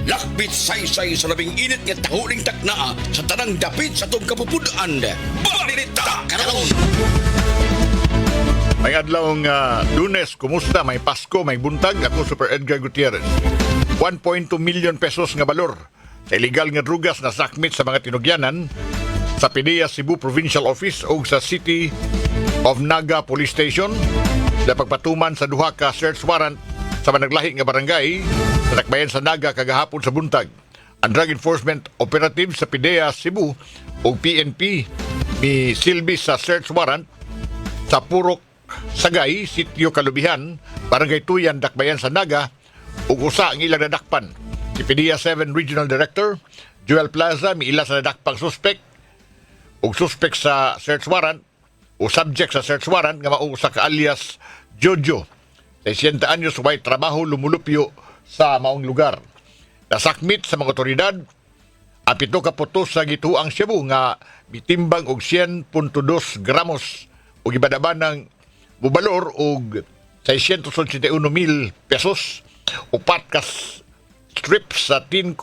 Lakbit saysay sa labing init nga tahuling taknaa sa tanang dapit sa tong kapupudaan. Balita karon. May adlaw nga Lunes, kumusta? May Pasko, may buntag. Ako Super Edgar Gutierrez. 1.2 million pesos nga balor sa illegal nga drugas na sakmit sa mga tinugyanan sa PDEA Cebu Provincial Office o sa City of Naga Police Station na pagpatuman sa duha ka search warrant sa managlahi nga barangay sa Dakbayan sa Naga kagahapon sa buntag. Ang Drug Enforcement Operative sa PDEA Cebu o PNP ni silbi sa search warrant sa Purok Sagay, Sitio Kalubihan, Barangay Tuyan, Dakbayan sa Naga ug usa ang ilang nadakpan. Si PDEA 7 Regional Director Joel Plaza miila sa nadakpang suspect ug suspect sa search warrant o subject sa search warrant nga mao usa ka alias Jojo. 60 anyos way trabaho lumulupyo sa maong lugar. Nasakmit sa mga otoridad ang 7 ka putos sa gituang Cebu nga bitimbang og 100.2 gramos ug ibadaban ng bubalor og 681,000 pesos. Upat ka strips sa tin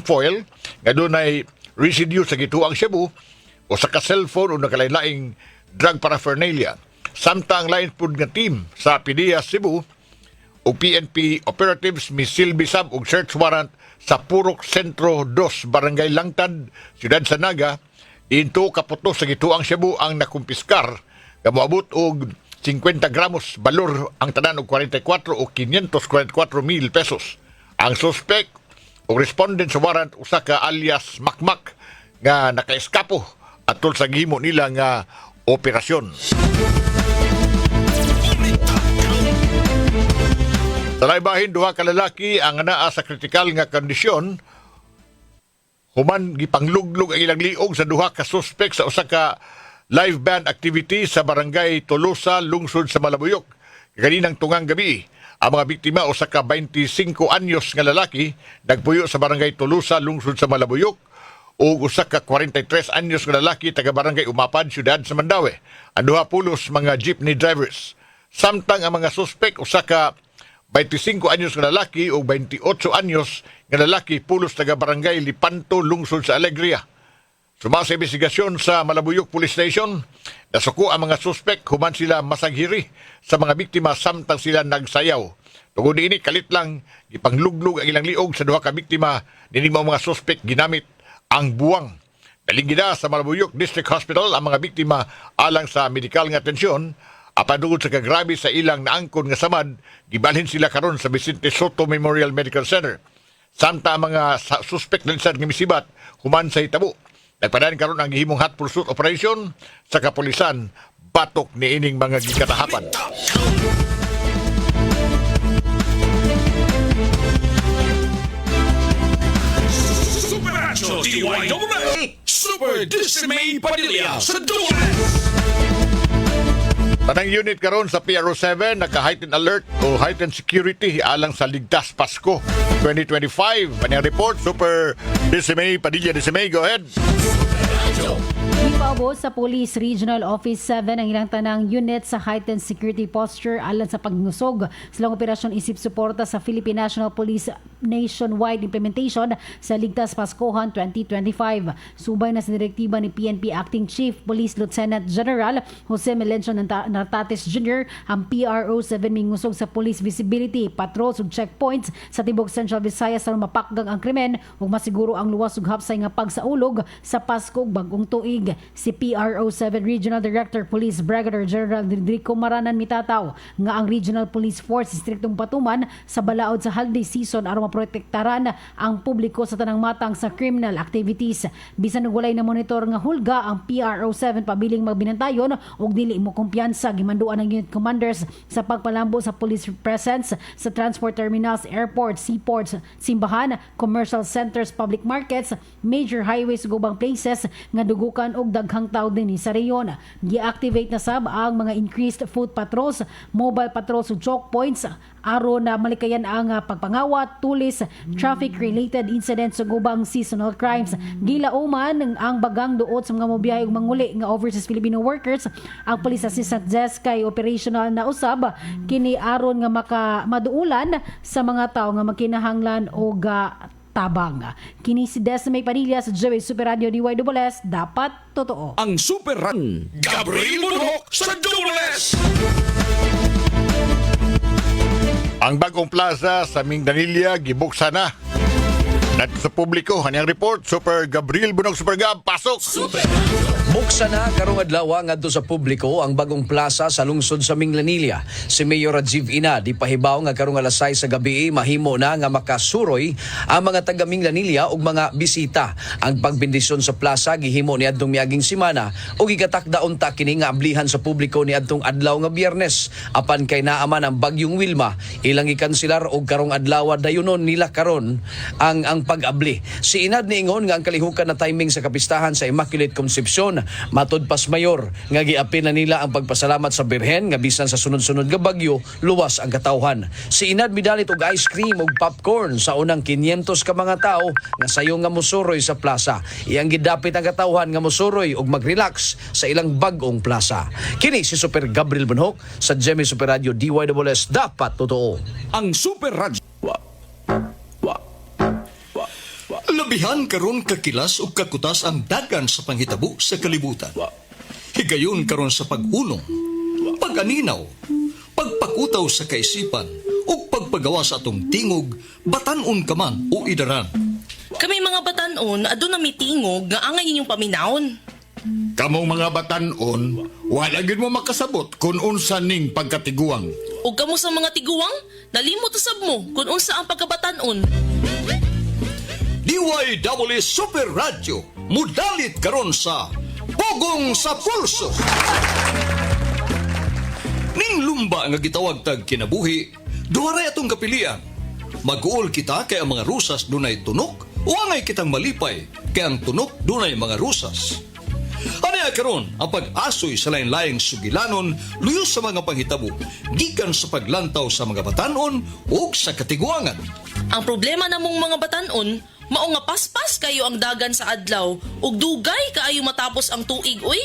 foil nga dunay residue sa gituang Cebu o sa ka cellphone o nakalain-laing drug paraphernalia. Samtang lain pud nga team sa PDEA Cebu o PNP operatives misilbi sab og search warrant sa Purok Sentro 2 Barangay Langtad, Siyudad sa Naga. Into kaputos sa gituang Cebu ang nakumpiskar nga moabot og 50 gramos balor ang tanan og 44 o 544,000 pesos. Ang suspect o respondent sa warrant usa ka alias Makmak nga nakaeskapo atol sa gihimo nila nga operasyon. Sa laybahin, duha ka lalaki ang naa sa kritikal nga kondisyon. Human gipangluglog ang ilang liog sa duha ka suspect sa usa ka live band activity sa barangay Tolosa, lungsod sa Malabuyok. Kaninang tungang gabi, ang mga biktima usa ka 25 anyos nga lalaki nagpuyo sa barangay Tolosa, lungsod sa Malabuyok ug usa ka 43 anyos nga lalaki taga barangay Umapad, Siyudad sa Mandaue. Ang duha pulos mga jeepney drivers. Samtang ang mga suspect usa ka 25 anyos nga lalaki o 28 anyos nga lalaki pulos taga barangay Lipanto, lungsod sa Alegria. Sumasa investigasyon sa Malabuyok Police Station, nasuko ang mga suspek human sila masaghiri sa mga biktima samtang sila nagsayaw. Tungod ini kalit lang gipangluglog ang ilang liog sa duha ka biktima nining mga suspek ginamit ang buwang. Nalinggida sa Malabuyok District Hospital ang mga biktima alang sa medikal nga atensyon. Apadungod sa kagrabe sa ilang naangkon nga samad, gibalhin sila karon sa Vicente Soto Memorial Medical Center. Samta ang mga suspect na lisad nga misibat human sa hitabo. Nagpadayon karon ang gihimong hot pursuit operation sa kapulisan batok ni ining mga gikatahapan. Supernatural DYAA Super Dismay Padilla sa Dulas. Tanang unit karon sa PRO7 naka-heightened alert o heightened security alang sa Ligtas Pasko 2025. Manang report, Super Dismay Padilla. Dismay, go ahead. Ipaubos sa Police Regional Office 7 ang ilang tanang unit sa heightened security posture alang sa pagnusog silang operasyon isip suporta sa Philippine National Police nationwide implementation sa Ligtas Paskohan 2025. Subay na sa direktiba ni PNP Acting Chief Police Lieutenant General Jose Melencio Nartates Jr. ang PRO7 mingusog sa police visibility, patrols ug checkpoints sa tibok Central Visayas sa mapakgang ang krimen ug masiguro ang luwas ug hapsay nga pagsaulog sa Pasko ug bagong tuig. Si PRO7 Regional Director Police Brigadier General Rodrigo Maranan mitataw nga ang Regional Police Force distriktong Patuman sa balaod sa holiday season aron maprotektaran ang publiko sa tanang matang sa criminal activities. Bisan og walay na monitor nga hulga, ang PRO7 pabiling magbinantayon ug dili mo kumpiyansa gimanduan ng unit commanders sa pagpalambo sa police presence sa transport terminals, airports, seaports, simbahan, commercial centers, public markets, major highways ug ubang places nga dugukan og daghang tawo dinhi sa reyon. Gi-activate na sab ang mga increased foot patrols, mobile patrols ug choke points aron na malikayan ang pagpangawat, tulis, traffic-related incidents ug ubang seasonal crimes. Gilauman ang bagang duot sa mga mobiyahe ug manguli nga overseas Filipino workers. Ang Police Assistant Desk kay operational na usab kini aron nga maduulan sa mga tawo nga makinahanglan og tabang. Kini si Desmay Padilla sa Joey Super Radio DYSS, dapat totoo. Ang Super Run, Gabriel Bunhok sa Dubles! Ang bagong plaza sa Mindanilla gibuksan na. Nato sa publiko, hanyang report, Super Gabriel Bunhok, Super Gab, pasok! Buksan na karong adlaw ngadto sa publiko ang bagong plaza sa lungsod sa Minglanilla. Si Mayor Rajiv Ina di pahibaw nga karong alas 6 sa gabi mahimo na nga makasuroy ang mga taga Minglanilla ug mga bisita. Ang pagbendisyon sa plaza gihimo ni adtong miaging semana ug gigatakda unta kini nga ablihan sa publiko ni adtong adlaw nga Biyernes. Apan kay naaman ang bagyong Wilma, ilang ikansilar og karong adlaw dayunon nila karon ang pag-abli. Si Inad niingon nga ang kalihukan na timing sa kapistahan sa Immaculate Concepcion matud pas mayor nga giapil na nila ang pagpasalamat sa Birhen nga bisan sa sunod-sunod nga bagyo luwas ang katawhan. Si Inad midalit og ice cream ug popcorn sa unang 500 ka mga tao nga sayo nga mosuroy sa plaza. Iyang gidapit ang katawhan nga mosuroy ug mag-relax sa ilang bag-ong plaza. Kini si Super Gabriel Bunhok sa Jemmy Super Radio DYSS, dapat totoo. Ang Super Run, Labihan karon kakilas ug kakutas ang dagan sa panghitabo sa kalibutan. Higayon karon sa pag-ulong, pag-aninaw, pagpakutaw sa kaisipan ug pagpagawa sa atong tingog, batan-on ka man o idaran. Kami mga batanon, aduna mi tingog nga angay inyong paminaon. Kamong mga batanon, wala gid mo makasabot kung unsa ning pagkatiguang. Ug kamo sa mga tiguang, nalimot usab mo kung unsa ang pagkabatanon. DYWS Super Radio, mudalit karon sa Pugong sa Pulso. Ning lumba nga gitawag tag kinabuhi, duharay atong kapilian. Mag-uol kita kay ang mga rusas dunay tunok o angay kitang malipay kay ang tunok dunay mga rusas. Ano karon ang pag-asoy sa lain-laing sugilanon luyos sa mga panghitabo gikan sa paglantaw sa mga batanon o sa katiguangan. Ang problema namong mga batanon, mao nga paspas kayo ang dagan sa adlaw ug dugay kaayo matapos ang tuig uy.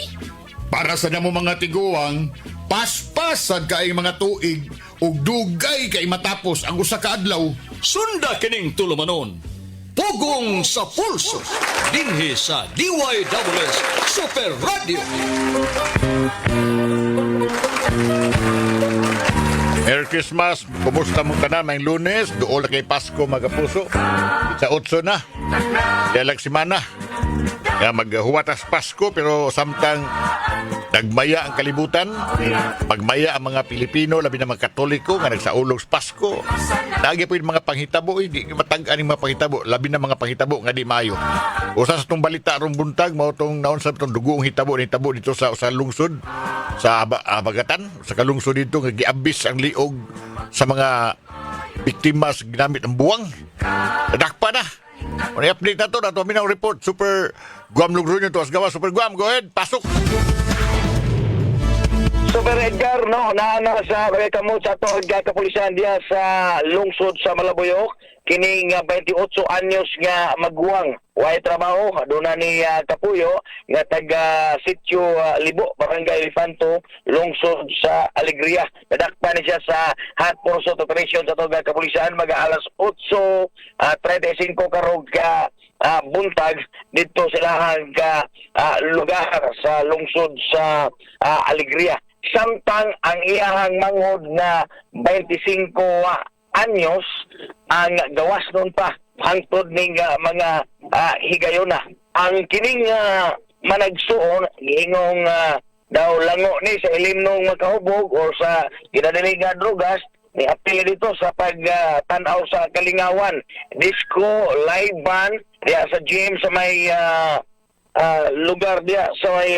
Para sa namo mga tiguang, paspasan kay mga tuig ug dugay kay matapos ang usa ka adlaw. Sunda kining tulumanon. Pugong sa Pulso dinhi sa DYWS Super Radio. Merry Christmas! Kumusta mong tanan? May Lunes, doon na kay Pasko mga kapuso. Sa 8 na. Dalag simana. Kaya maghuwatas Pasko pero samtang nagmaya ang kalibutan, magmaya ang mga Pilipino, labi na mga Katoliko nga nagsaulog sa Pasko. Lagi po yung mga panghitabo, di matag-aning mga panghitabo, labi na mga panghitabo nga di maayo. Usa sa itong balita rong buntag, mao itong naon sa itong dugoong hitabo dito sa lungsod, sa Abagatan, sa kalungsod dito, nga giabis ang liog sa mga biktima sa ginamit ng buwang. Nadakpa na. Ano i-update na ito? Nato minang report. Super Guam Lugro nyo to. Asgawa, Super Guam. Go ahead. Pasok. Super Edgar, no, naana sa kamot sa to kapulisan diya sa lungsod sa Malabuyok. Kining 28 anyos nga magguwang way trabaho aduna ni Kapuyo nga taga Sitio Libo, Barangay Elefanto, lungsod sa Alegria. Nadakpan ni siya sa hot pursuit operation sa toga kapulisan mag-alas 8:35 karog buntag dito sila ka lugar sa lungsod sa Alegria. Samtang ang iyahang manghod na 25 anyos ang gawas nun pa hangtod ning mga higayon na. Ang kining managsuon giingong daw lango ni sa ilim nung makahubog o sa ginadali nga drugas ni apil dito sa pagtanaw sa Kalingawan. Disco, live band diya sa gym sa may lugar diya sa may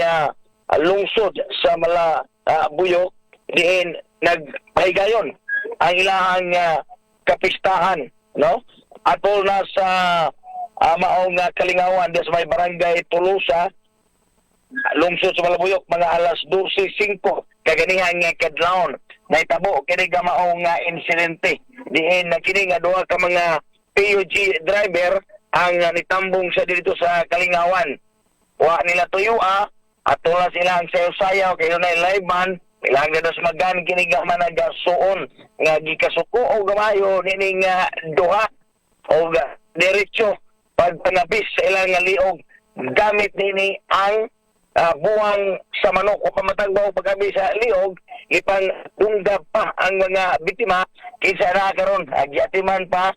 lungsod sa Malabuyok diin nagpahigayon ang ilahang kapistahan, no? Atol na sa maong Kalingawan diya sa may barangay Tulusa, lungsod sa Malabuyok, mga alas 12:05 kaganihan nga kadlawon nahitabo kini nga maong insidente diin kini nga duha ka mga PUG driver ang nitambong sa dito sa Kalingawan. Wa nila tuyua atol na sila ang sayo-sayaw kay na live band ilang na sa magan kini nga managasuon nga gikasuko o gamayo nining duha o diretso pagpanapis sa ilang nga liog gamit nini ang buwang sa manok o pamatagbaw pagkabi sa liog ipang dunggab pa ang mga biktima kinsa na karon agyatiman pa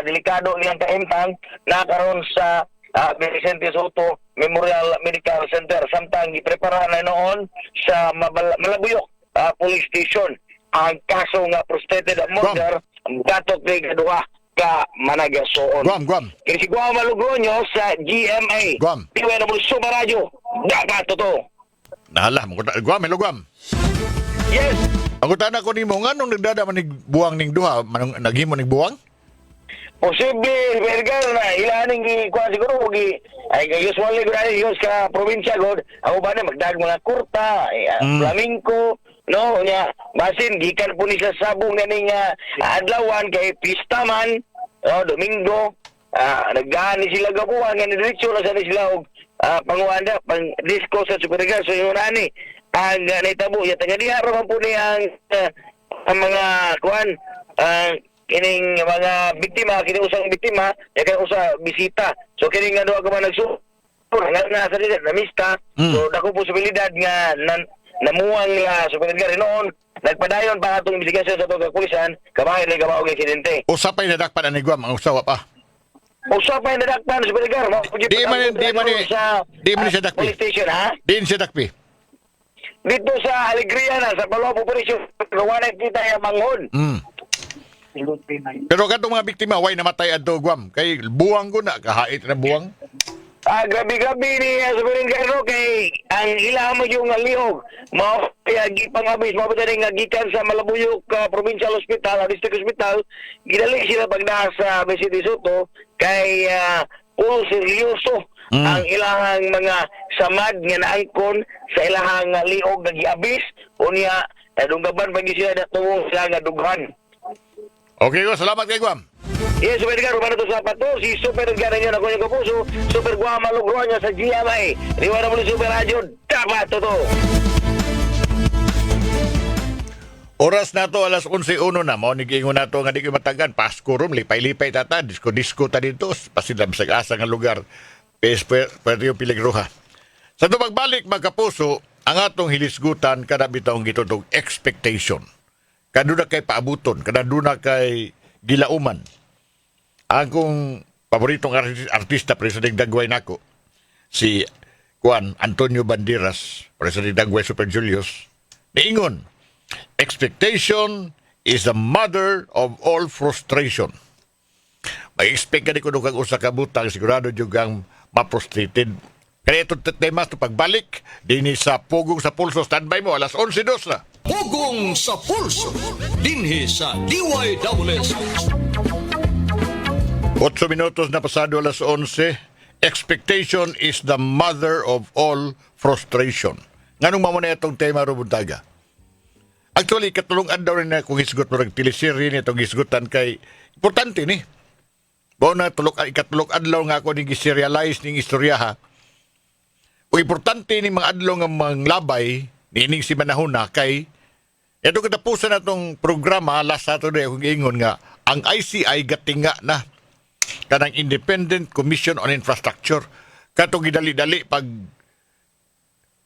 delikado niyang kaimtang na karon sa Vicente Soto Memorial Medical Center samtang giprepara na noon sa Malabuyok Police Station ang kaso nga frustrated murder gatok ni kaduha ka managasoon. Guam. Kini si Guam Malugronyo sa GMA. Guam. Tiway na muli Super Radio. Dapat to. Nahala, Guam, hello Guam. Yes. Ang utana ko nimo nga nung nagdadaman ning buwang ning duha, manong naghimo ning buwang? Posible, Bergar na ilaning gikuha siguro ay usually ko na yun ka probinsya god. Ako ba na magdag mga kurta, flamenco, no, nya basin gikan po ni sa sabong ganing adlawan kay pista man, no, Domingo, naggaan ni sila gabuhan nga ni diretso na sa sila og panguanda pang disco sa Superga so yun ani ang naitabo ya taga diha ra man po ni ang mga kuan kining mga biktima kini usang biktima ya kay usa bisita so kining nga duha ka man nga sa dili na mista so dako posibilidad nga namuwang la Superga noon nagpadayon pa atong investigasyon sa tong kapulisan kabay ni gabaw og aksidente Usapay nadakpan ani Guam, ang usawa pa. usapay na dakpan sa Superga Di man siya dakpi. police station ha Diin siya dakpi. dito sa Alegria na sa Palawan Operation kawanay kita yung manghon. Pero kadtong mga biktima way namatay adto Guam kay buwang ko na kahait na buwang. Grabe-grabe ni Superin Garo kay ang ilang mo yung lihog mao kaya gipangabis mao pa nga gikan sa Malabuyok Provincial Hospital, District Hospital gidali sila pagda sa Vicente Soto kay puro seryoso ang ilahang mga samad nga naangkon sa ilahang liog nga giabis unya dunggaban pag sila datong sa nga dughan. Okay ko, salamat kay Guam. Yes, Super Edgar, rumano to sa pato. Si Super Edgar ninyo na kunyang kapuso. Super Guam Malugronyo sa GMA. Riwa na muli Super Radio. Dapat to. Oras na to, alas 11:01 na. Mao nigingon na to nga di ko matagan. Pasko rum, lipay-lipay tata. Disco ta dito. Pasilam sa asa nga lugar. Pwede yung piligruha. Sa ito magbalik, magkapuso, ang atong hilisgutan kada bitawng gitutong expectation. Kaduna kay paabuton, kaduna kay gilauman. Akong paboritong artista, President Dagway nako, si Juan Antonio Banderas, President Dagway Super Julius, niingon, expectation is the mother of all frustration. May expect ka di ko kang usa ka butang, sigurado yung ang ma-frustrated. Kaya ito tema ito pagbalik, dini sa Pugong sa Pulso, standby mo, alas 11:02 na. Pugong sa pulso, dinhi sa DYWS. 8 minutos na pasado alas 11. Expectation is the mother of all frustration. Nganong mamo na itong tema Rubuntaga? Actually, katulong adlaw rin na kung hisgot mo nagtilisiri ni itong hisgutan kay importante ni. Bao na ikatulog adlaw nga ako ning serialize ning istorya ha. O importante ni mga adlaw nga mga labay nining si manahuna kay ito katapusan na itong programa last Saturday kung ingon nga ang ICI gatinga na kanang Independent Commission on Infrastructure katong gidali-dali pag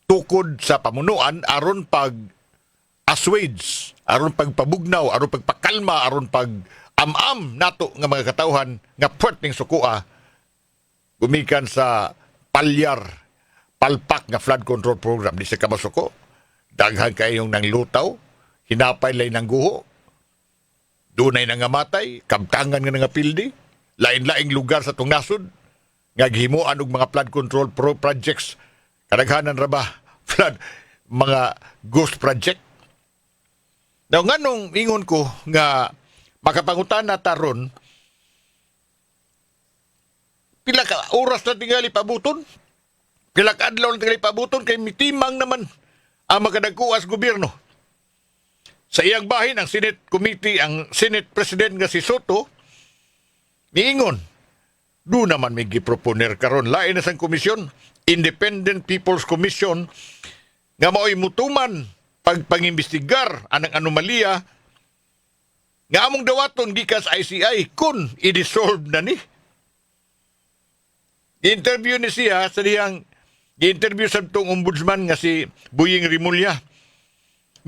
tukod sa pamunuan aron pag assuage, aron pagpabugnaw, aron pagpakalma, aron pag am-am nato nga mga katawhan nga puwet ning sukua gumikan sa palpak nga flood control program di sa kamasuko daghan kayong nang lutaw hinapay lay ng guho dunay nang ngamatay kabtangan nga nga pildi lain-laing lugar sa tong nasod nga gihimuan og mga flood control projects kadaghanan ra ba flood mga ghost project. Now nganong ingon ko nga makapangutan na taron pila ka oras na tingali pabuton, pila ka adlaw na tingali pabuton kay mitimang naman ang makadagkuas gobyerno. Sa iyang bahin ang Senate Committee, ang Senate President nga si Soto niingon do naman may giproponer karon lain na sang komisyon, Independent People's Commission nga mao'y mutuman pagpangimbestigar anang anomalya nga among dawaton gikas ICI kun i-dissolve na ni Interview ni siya sa diyang interview sa tong ombudsman nga si Buying Rimulya.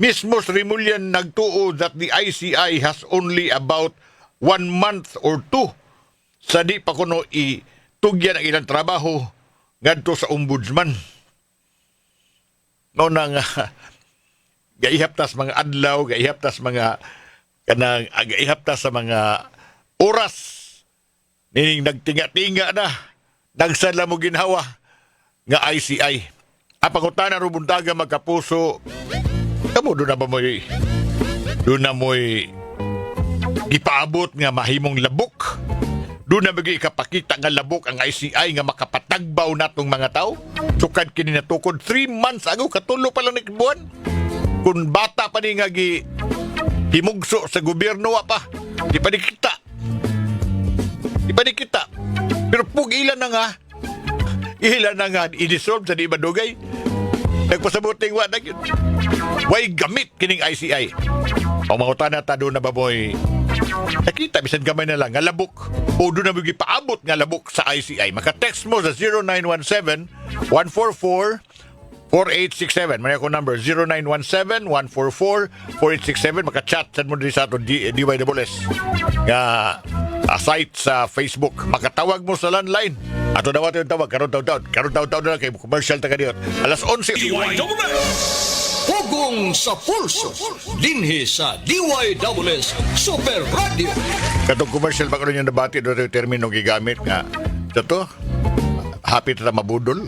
Mismo si Rimulya nagtuo that the ICI has only about 1 month or 2 sa di pa kuno itugyan ang ilang trabaho ngadto sa ombudsman. No nang gaihaptas mga adlaw, gaihaptas mga kanang gaihaptas sa mga oras ning nagtinga-tinga na nagsala mo ginhawa nga ICI. Apangutana ro buntaga magkapuso. Kamo doon na ba doon na mo'y gipaabot nga mahimong labok? Doon na bagi ikapakita nga labok ang ICI nga makapatagbaw natong mga tao? Sukad kini natukod 3 months ago, katulo pa lang buwan. Kung bata pa ni nga himugso sa gobyerno pa, di pa kita. Di pa kita. Pero pug ilan na nga, i-dissolve sa di madugay. Nagpasabuting wa na yun. Way gamit kining ICI. Ang mga utana ta doon na ba mo'y nakita, bisan gamay na lang, nga labok. O doon na bigi paabot nga labok sa ICI. Maka-text mo sa 0917-144-4867. May ako number, 0917-144-4867. Maka-chat sa mo din sa ato DYWS. Nga site sa Facebook. Makatawag mo sa landline. Ato daw yung tawag. Karoon taon na lang kay commercial taga diyon. Alas 11. Pugong sa pulso. Dinhi sa DYWS Super Radio. Katong commercial ba yung nabati doon yung termino gigamit nga. Sa to, happy na mabudol.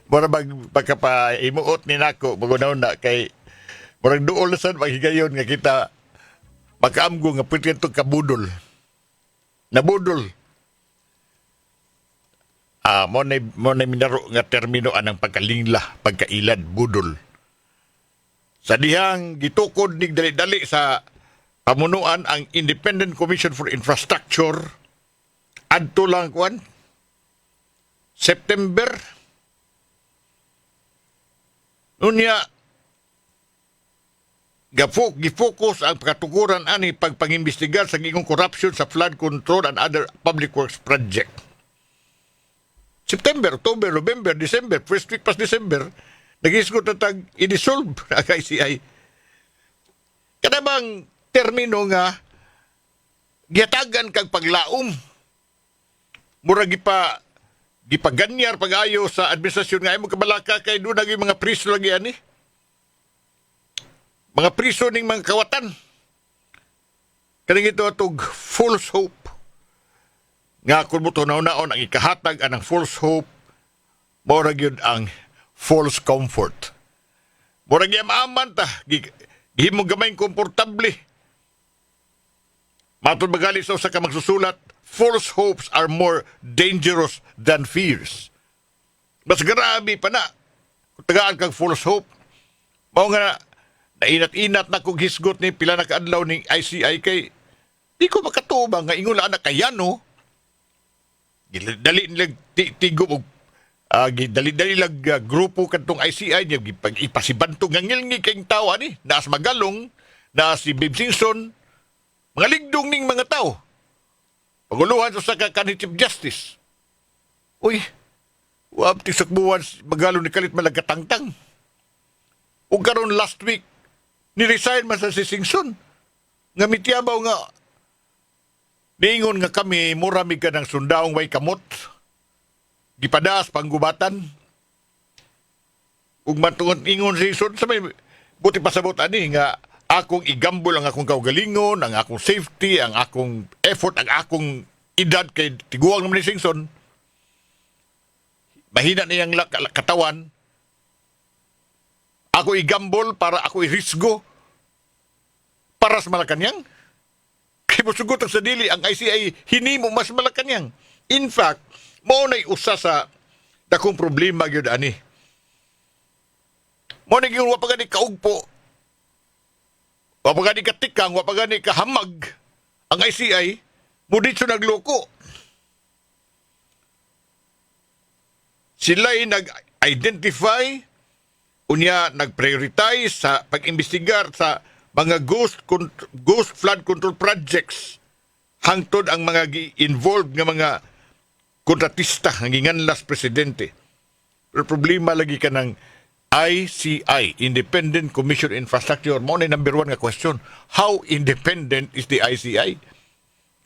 Mura pagkapa-imuot ni nako, magunaw na kay murag duol sa maghigayon nga kita makaamgo nga pwede itong kabudol. Nabudol. Mo na minaro nga termino anang pagkalingla, pagkailad, budol. Sa dihang gitukod nig dali-dali sa pamunuan ang Independent Commission for Infrastructure adto lang kwan September. Unya gifokus ang katukuran ani pagpangimbestigar sa gingong corruption sa flood control and other public works project. September, October, November, December, first week pas December, nag-isgot na tag i-dissolve ang ICI. Kada bang termino nga giyatagan kag paglaom. Mura gipaganyar pag-ayo sa administrasyon nga imo kabalaka kay doon naging mga priso lagi ani. Mga priso ning mga kawatan. Kaning ito atog false hope. Nga kung mo naon ang ikahatag anang false hope, mora gyud ang false comfort. Mora gyud maaman ta, gihimo gamay komportable. Matod magali sa usa ka magsusulat, false hopes are more dangerous than fears. Mas grabe pa na kung tagaan kag false hope. Mao nga nainat-inat na kong hisgot ni pila na kaadlaw ni ICI kay di ko makatuba nga ingon na kayano. Dali nilag tigom og dali lag grupo kadtong ICI niya ipasibanto nga ngilngi kay tawo ani naas Magalong na si Bib Singson mga ligdong ning mga tao paguluhan sa kanhi Chief Justice. Uy, wab ti sakbuwan Magalong ni kalit malagkatangtang. Ug karon last week ni-resign man sa si Singson nga mityabaw nga niingon nga kami, murami ka ng sundaong way kamot. Gipadaas panggubatan. Ug matungon ingon si Singson sa may buti pasabot ani nga akong igambol ang akong kaugalingon, ang akong safety, ang akong effort, ang akong edad kay tiguang naman ni Singson. Mahina niyang katawan. Ako igambol para ako irisgo para sa Malacanang. Kaya mo sugot sa dili, ang ICI hinimo mas Malacanang. In fact, mo na'y usa sa dakong problema yun, ani. Mo na'y yung wapagani kaugpo, wapagani katikang, wapagani kahamag, ang ICI, mo dito nagloko. Sila'y nag-identify, unya nag-prioritize sa pag-imbestigar sa mga ghost flood control projects hangtod ang mga involved nga mga kontratista ang ginganlas presidente. Pero problema lagi ka ng ICI, Independent Commission on Infrastructure. Mo na number one nga question. How independent is the ICI?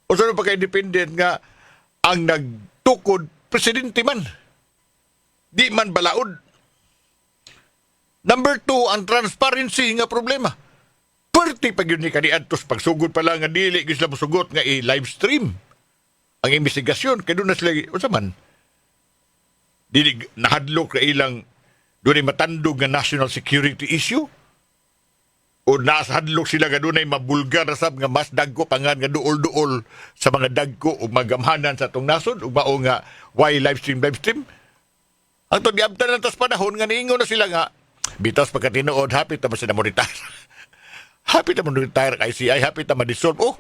O saan pagka-independent nga ang nagtukod presidente man? Di man balaod. Number two, ang transparency nga problema. Perti pag yun ni kaniadtos pagsugod pa lang nga dili gisla mosugot nga i-live stream ang investigasyon kay doon na sila unsa man dili nahadlok ka ilang doon ay matandog nga national security issue o nahadlok sila nga doon ay mabulgar na sab nga mas dagko pangan nga duol-duol sa mga dagko o magamhanan sa atong nasod ug mao nga why live stream ang to diabtan na tas panahon nga niingon na sila nga bitas pagkatinuod hapit na sila mo retire. Hapit na mo retire kay ICI, hapit na ma-dissolve. Oh,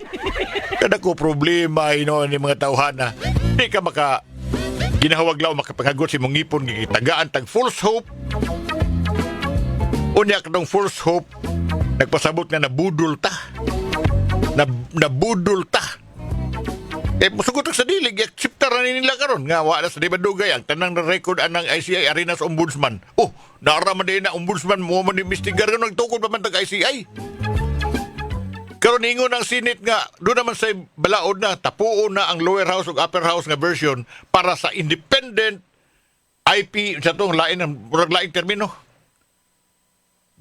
kada ko problema ni mga tawhana. Di ka maka ginahawag law makapangagot si mong ngipon gitagaan tag false hope. Unya kadong false hope nagpasabot nga nabudol ta. Nabudol ta. Musugot sa dili, i-accepta na nila karon nga wala sa dibadugay ang tanang record anang ICI Arenas Ombudsman. Oh, naaraman din na Ombudsman mo man investigar nga nagtukod pa man tag ICI. Karon ingon ang Senate nga doon naman sa balaod na tapuon na ang lower house ug upper house nga version para sa independent IP sa tong lain ng murag laing termino.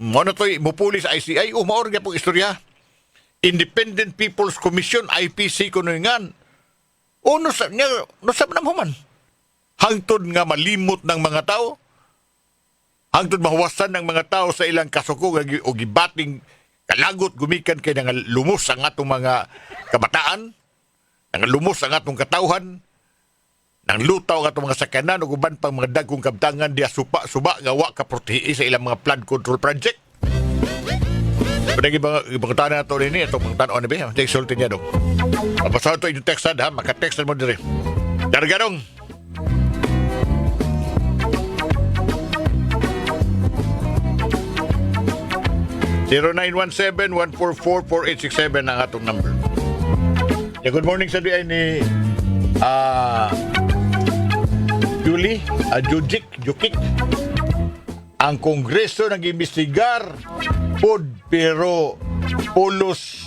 Mo na toy mupuli sa ICI o maor gyapon istorya. Independent People's Commission IPC kuno ngan. O no sa man hangtod nga malimot ng mga tao, hangtod mahuwasan ng mga tao sa ilang kasuko o gibating kalagot gumikan kay nga lumos ang atong mga kabataan, nga lumos ang atong katawhan, nang lutaw ang atong mga sakyanan o uban pang mga dagkong kabtangan diya suba nga wa ka protehi sa ilang mga flood control project. Padagi ibang tanan nato rin itong mga tanan ba? Take sulti niya dong. Papasaw ito yung textad ha, maka-textad mo diri. Darga dong. (0917-144-4867) ang atong number. Yeah, good morning sa diay ni Julie Jukik. Ang Kongreso nag-imbestigar pod pero pulos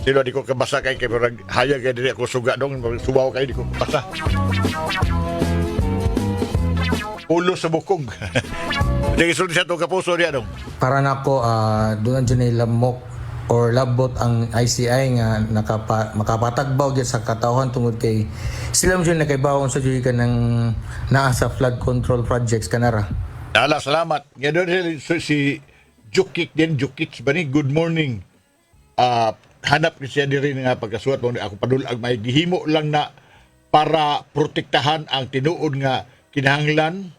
sino di ko kabasa kay hayag kay diri ako suga dong subaw kay di ko kabasa. Pulos sa bukog. Dili sulti sa to kapuso diya dong. Para nako doon dyan lamok or labot ang ICI nga makapatagbaw dyan sa katawhan tungod kay sila mo dyan nakaibawon sa dyan ka ng naa sa flood control projects kanara. Ala, salamat. Nga doon si Jukik ba ni? Good morning. Hanap ni siya diri nga pagkasuat mo. Ako padulag may gihimo lang na para protektahan ang tinuod nga kinahanglan,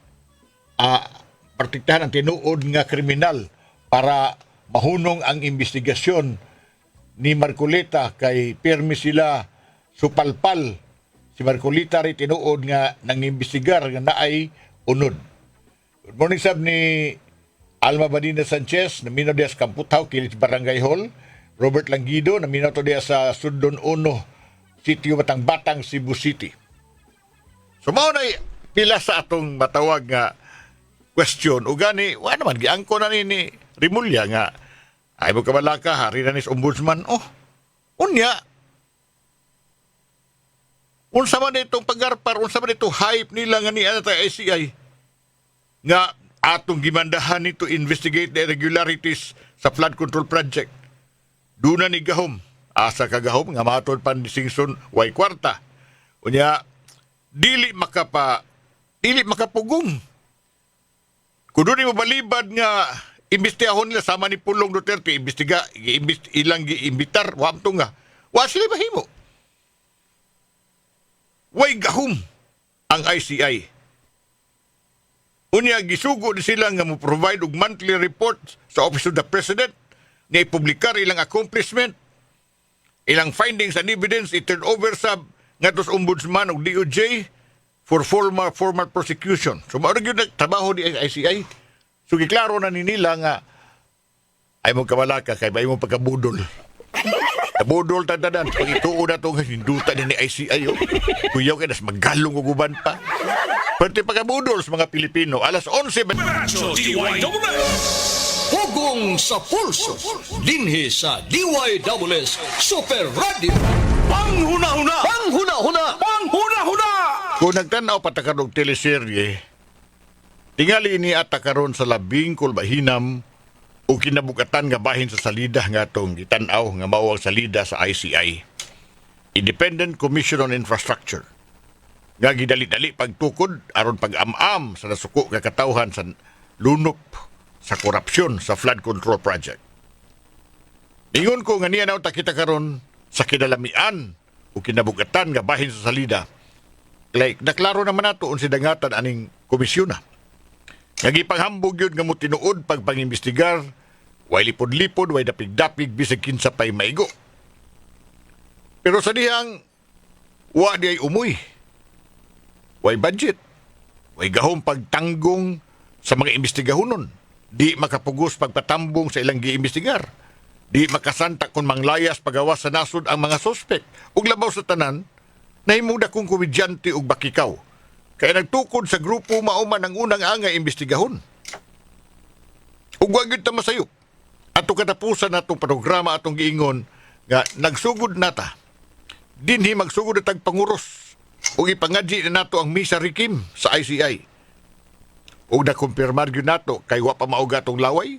protektahan ang tinuod nga kriminal para mahunong ang investigasyon ni Marcolita kay pirmi sila supalpal. Si Marcolita rin tinuod nga nangimbestigar nga naay unod. Good morning sab ni Alma Badina Sanchez na minaw diya sa Kamputaw, Kilit Barangay Hall. Robert Langido na minaw to diya sa Sudon 1, Sitio Batang-Batang, Cebu City. So mao na pila sa atong matawag nga question. O gani, wala naman, giangko na ni Rimulya nga, ay mo kabalaka, hari na ni Ombudsman. Oh, unya, unsa man itong paggarpar, unsa man itong hype nila nga ni ICI, nga atong gimandahan nito investigate the irregularities sa flood control project. Doon na ni gahom. Asa kagahom nga matod pan ni Singson way kwarta. Unya dili makapugong. Kuno ni mabalibad nga imbestihon nila sama ni Pulong Duterte ilang giimbitar wamto nga. Wa sila mahimo. Way gahom ang ICI. Unya gisugo ni sila nga mo provide og monthly reports sa Office of the President nga ipublikar ilang accomplishment, ilang findings and evidence i-turn over sa ngadtos Ombudsman og DOJ for formal prosecution. So mao gyud trabaho di ICI. So giklaro na ni nila nga ay mo kabalaka kay bay mo pagkabudol. Nabudol tadadan. Pag ituon na itong hinduta ni ICI. Kuyaw ka nas maggalong uguban pa. Pwede pagkabudol sa mga Pilipino. Alas 11. Pugong sa pulso. Dinhi sa DYWS Super Radio. Panghuna-huna! Panghuna-huna! Panghuna-huna! Kung nagtanaw patakarong teleserye, tingali ini ata karon sa labing kulbahinam o kinabugatan nga bahin sa salida nga tong gitanaw nga mao ang salida sa ICI. Independent Commission on Infrastructure. Nga gidali-dali pagtukod aron pag-am-am sa nasuko nga katawhan sa lunop sa korupsyon sa flood control project. Ingon ko nga niya na kita karon sa kinalamian o kinabugatan nga bahin sa salida. Like, naklaro naman nato unsi dangatan aning komisyona. Nagipanghambog yun nga mo tinuod pagpangimbestigar, way lipod-lipod, way dapig-dapig, bisag kinsa pa'y maigo. Pero sa dihang, wa di ay umuy. Way budget. Way gahong pagtanggong sa mga imbestigahonon. Di makapugos pagpatambong sa ilang giimbestigar. Di makasanta kung manglayas pagawas sa nasod ang mga sospek. Ug labaw sa tanan, nahimuda kong komedyante ug bakikaw. Kaya nagtukod sa grupo mauman ang unang angay imbestigahon. Ug wa gyud ta masayop. Ato katapusan natong programa atong giingon nga nagsugod nata. Dinhi magsugod na tagpanguros ug ipangadji na nato ang misa rikim sa ICI. Ug nakumpirmar gyud nato kay wa pa mauga atong laway.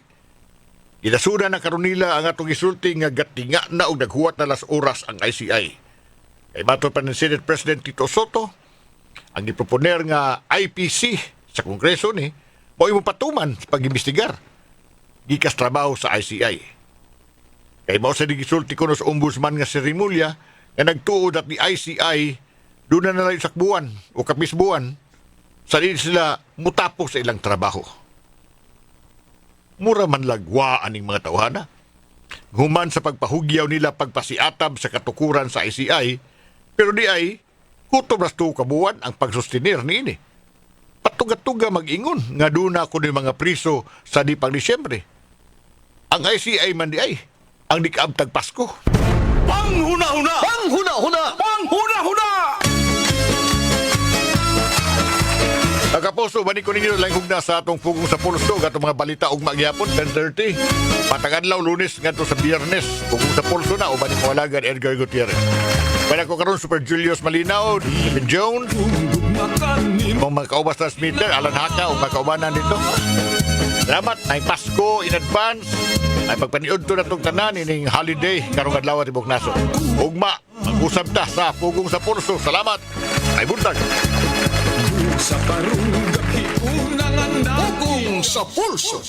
Ginasuna na karon nila ang atong gisulti nga gatinga na ug naghuwat na las oras ang ICI. Kay mato pa ni Senate President Tito Soto, ang giproponer nga IPC sa Kongreso ni mo imo patuman sa pag-imbestigar gikas trabaho sa ICI. Kay mao sa gisulti kuno sa ombudsman nga si Rimulya nga nagtuod at ni ICI doon na lang isak buwan o kapis buwan sa di sila mutapos sa ilang trabaho. Mura man lagwa aning mga tawhana. Human sa pagpahugyaw nila pagpasiatab sa katukuran sa ICI, pero di ay kutom ras tuo kabuan ang pagsustinir niini. Patuga-tuga mag-ingon nga doon ako ni mga priso sa di pang Disyembre. Ang ICI man di ay ang dikaabtag Pasko. Panghuna-huna! Panghuna-huna! Panghuna-huna! Nakaposto, balik ko ninyo lang hugna sa atong pugong sa pulso atong mga balita ug magyapon 10:30. Patagadlaw Lunes ngadto sa Biyernes, pugong sa pulso na uban ni Pawalagan Edgar Gutierrez. Wala ko karon Super Julius Malinaw, Stephen Jones, mga kaubas transmitter, Alan Haka ug makaubanan dito. Salamat, ay Pasko in advance. Ay pagpaniud to na itong tanan ining holiday karong adlaw at ibok naso. Ugma, mag-usab ta sa pugong sa pulso. Salamat. Ay buntag. Sa karundag, iunang ang Pugong sa pulso.